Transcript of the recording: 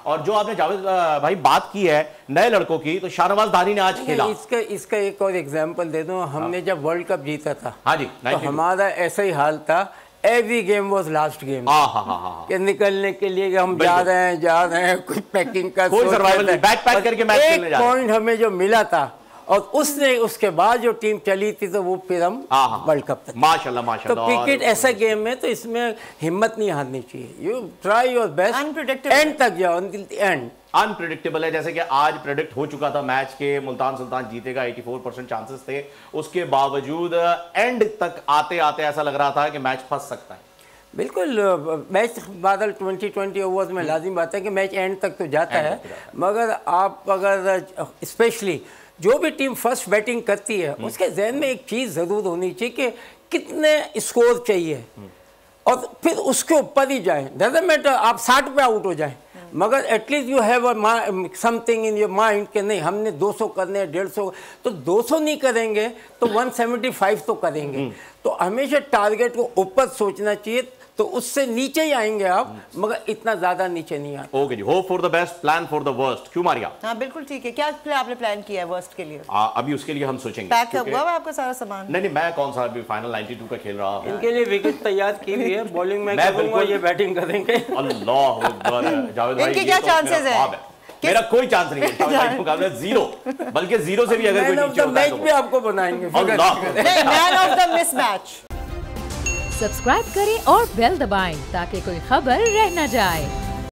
और जो आपने जावेद भाई बात की है नए लड़कों की, तो शाहनवाज दानी ने आज खेला। इसका एक और एग्जांपल दे दूं, हमने जब वर्ल्ड कप जीता था, हाँ जी, तो हमारा ऐसा ही हाल था, every game was last game. कि निकलने के लिए हम जा रहे हैं कुछ पैकिंग का, कोई सर्वाइवल नहीं, बैग पैक करके मैच खेलने जा रहे हैं। पॉइंट हमें जो मिला था और उसके बाद जो टीम चली थी, तो वो फिर हम वर्ल्ड कप तक। माशाल्लाह माशाल्लाह। तो क्रिकेट ऐसा गेम है, तो इसमें हिम्मत नहीं हारनी चाहिए। You try your best, and तक जाओ, एंड। अनप्रेडिक्टेबल है, जैसे कि आज प्रेडिक्ट हो चुका था मैच के मुल्तान सुल्तान जीतेगा, 84% चांसेस थे, उसके बावजूद एंड तक आते आते ऐसा लग रहा था कि मैच फंस सकता है। बिल्कुल, मैच बादल 20 ओवर्स में लाजिम बात है कि मैच एंड तक तो जाता है, मगर आप अगर स्पेशली जो भी टीम फर्स्ट बैटिंग करती है, उसके जहन में एक चीज़ ज़रूर होनी चाहिए कि कितने स्कोर चाहिए, और फिर उसके ऊपर ही जाए। डजंट मैटर आप 60 पे आउट हो जाए, मगर at least you have something in your mind कि नहीं, हमने 200 करने हैं, 150। तो 200 नहीं करेंगे तो 175 तो करेंगे। तो हमेशा टारगेट को ऊपर सोचना चाहिए, तो उससे नीचे ही आएंगे आप, मगर इतना ज्यादा नीचे नहीं आए। ओके जी, hope for the best, plan for the worst. क्यों मारिया? हाँ बिल्कुल ठीक है। क्या आपने प्लान किया है वर्स्ट के लिए? अभी उसके लिए हम सोचेंगे। पैक हुआ है आपका सारा सामान? नहीं, मैं कौन सा अभी फाइनल 92 का खेल रहा हूँ। इनके लिए विकेट तैयार की हुई है, बॉलिंग में करूंगा, ये बैटिंग करेंगे। अल्लाह अकबर। जावेद भाई, इनके क्या चांसेस हैं? मेरा कोई चांस नहीं है मुकाबले, जीरो, बल्कि जीरो से भी अगर कोई नीचे होता है तो मैच भी आपको बनाएंगे। Man of the mismatch. Subscribe करें और बेल दबाएं ताकि कोई खबर रह न जाए।